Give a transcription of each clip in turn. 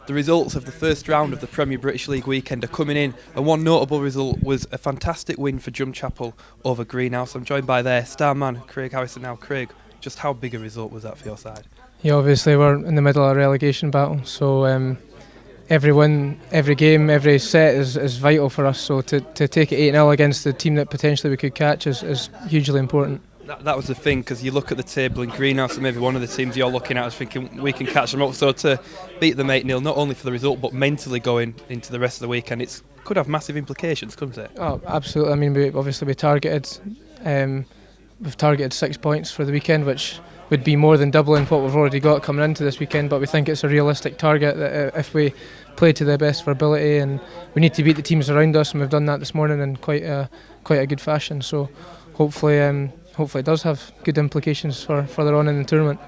The results of the first round of the Premier British League weekend are coming in, and one notable result was a fantastic win for Drumchapel over Greenhouse. I'm joined by their star man, Craig Howison. Now, Craig, just how big a result was that for your side? Yeah, obviously we're in the middle of a relegation battle, so every win, every game, every set is vital for us. So to take it 8-0 against the team that potentially we could catch is hugely important. That was the thing, because you look at the table and Greenhouse are maybe one of the teams you're looking at as thinking we can catch them up. So to beat them 8-0, not only for the result but mentally going into the rest of the weekend, it could have massive implications, couldn't it? Oh, absolutely. I mean, we targeted 6 points for the weekend, which would be more than doubling what we've already got coming into this weekend. But we think it's a realistic target that if we play to the best of our ability, and we need to beat the teams around us, and we've done that this morning in quite a good fashion. So hopefully it does have good implications for further on in the tournament.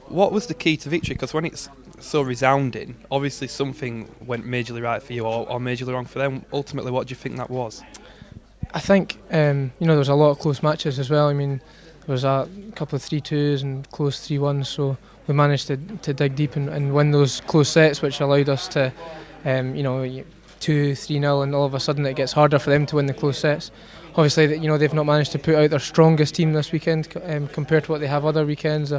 What was the key to victory? Because when it's so resounding, obviously something went majorly right for you or majorly wrong for them. Ultimately, what do you think that was? I think there was a lot of close matches as well. I mean, there was a couple of 3-2s and close 3-1s, so we managed to dig deep and win those close sets, which allowed us to 2-3-0, and all of a sudden it gets harder for them to win the close sets. Obviously, they've not managed to put out their strongest team this weekend compared to what they have other weekends.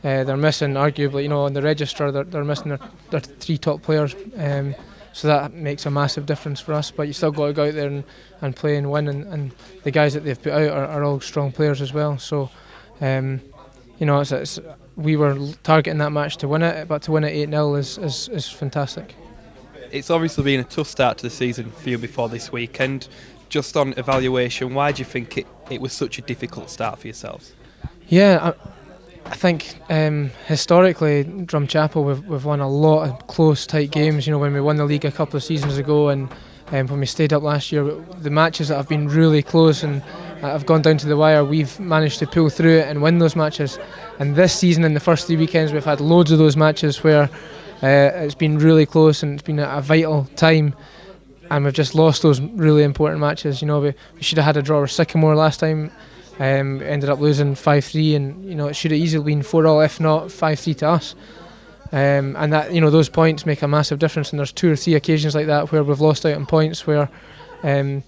They're missing, arguably, on the register, they're missing their 3 top players. So that makes a massive difference for us. But you still got to go out there and play and win. And the guys that they've put out are all strong players as well. So, we were targeting that match to win it, but to win it 8-0 is fantastic. It's obviously been a tough start to the season for you before this weekend. Just on evaluation, why do you think it was such a difficult start for yourselves? Yeah, I think historically, Drumchapel, we've won a lot of close, tight games. When we won the league a couple of seasons ago, and when we stayed up last year, the matches that have been really close and have gone down to the wire, we've managed to pull through it and win those matches. And this season, in the first 3 weekends, we've had loads of those matches where it's been really close and it's been a vital time. And we've just lost those really important matches. We should have had a draw with Sycamore last time. Ended up losing 5-3, and it should have easily been 4-4, if not 5-3 to us. And that those points make a massive difference. And there's 2 or 3 occasions like that where we've lost out on points where, and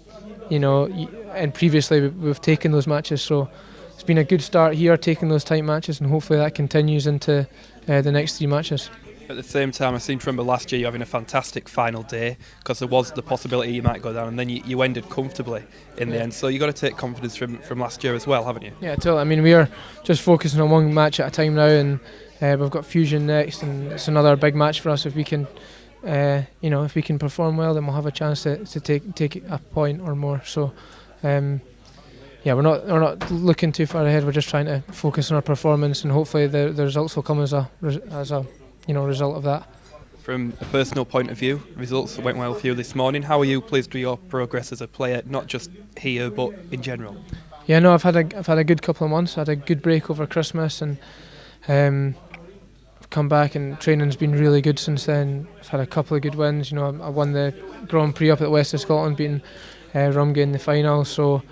previously we've taken those matches. So it's been a good start here, taking those tight matches, and hopefully that continues into the next 3 matches. At the same time, I seem to remember last year you having a fantastic final day, because there was the possibility you might go down, and then you ended comfortably in the end. So you've got to take confidence from last year as well, haven't you? Yeah, totally. I mean, we are just focusing on one match at a time now, and we've got Fusion next, and it's another big match for us. If we can, if we can perform well, then we'll have a chance to take a point or more. So, we're not looking too far ahead. We're just trying to focus on our performance, and hopefully the results will come as a result of that. From a personal point of view, results went well for you this morning. How are you pleased with your progress as a player, not just here but in general? Yeah, no, I've had a good couple of months. I had a good break over Christmas, and I've come back, and training's been really good since then. I've had a couple of good wins. I won the Grand Prix up at the West of Scotland, beating Rumgay in the final. So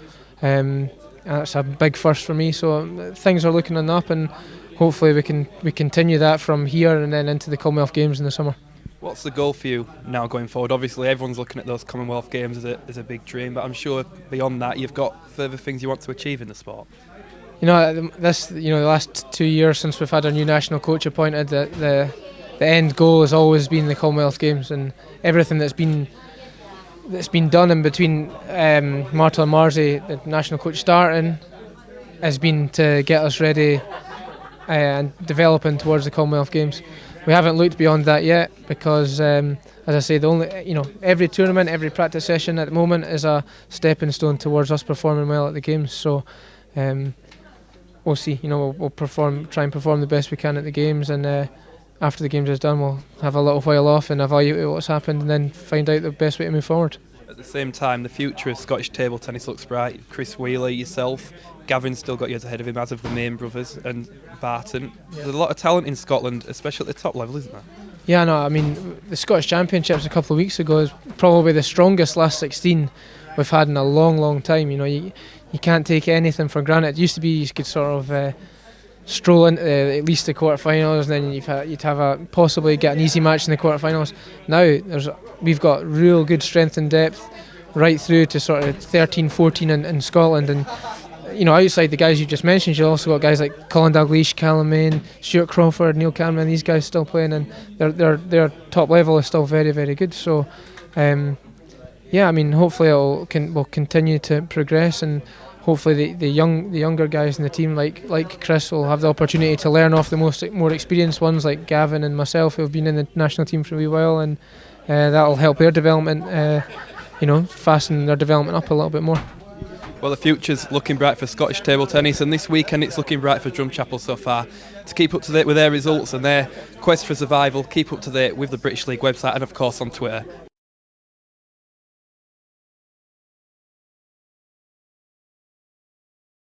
that's a big first for me. So things are looking on the up, and hopefully we continue that from here and then into the Commonwealth Games in the summer. What's the goal for you now going forward? Obviously everyone's looking at those Commonwealth Games as a big dream, but I'm sure beyond that you've got further things you want to achieve in the sport. The last 2 years since we've had our new national coach appointed, the end goal has always been the Commonwealth Games, and everything that's been done in between Martel and Marzi, the national coach starting, has been to get us ready and developing towards the Commonwealth Games. We haven't looked beyond that yet because, as I say, every tournament, every practice session at the moment is a stepping stone towards us performing well at the Games. So we'll see. We'll try and perform the best we can at the Games, and after the Games is done, we'll have a little while off and evaluate what's happened, and then find out the best way to move forward. At the same time, the future of Scottish table tennis looks bright. Chris Wheeler, yourself, Gavin's still got years ahead of him, as of the main brothers, and Barton. Yeah. There's a lot of talent in Scotland, especially at the top level, isn't there? Yeah, no, I mean, the Scottish Championships a couple of weeks ago is probably the strongest last 16 we've had in a long, long time. You can't take anything for granted. It used to be you could sort of stroll into at least the quarterfinals, and then you'd have a possibly get an easy match in the quarterfinals. Now we've got real good strength and depth right through to sort of 13, 14 in Scotland, and outside the guys you just mentioned, you've also got guys like Colin Dalglish, Callum Main, Stuart Crawford, Neil Cameron. These guys still playing, and their top level is still very, very good. So, hopefully we'll continue to progress, and hopefully the younger guys in the team like Chris will have the opportunity to learn off the more experienced ones like Gavin and myself, who have been in the national team for a wee while, and that'll help their development. Fasten their development up a little bit more. Well, the future's looking bright for Scottish table tennis, and this weekend it's looking bright for Drumchapel so far. To keep up to date with their results and their quest for survival, keep up to date with the British League website and of course on Twitter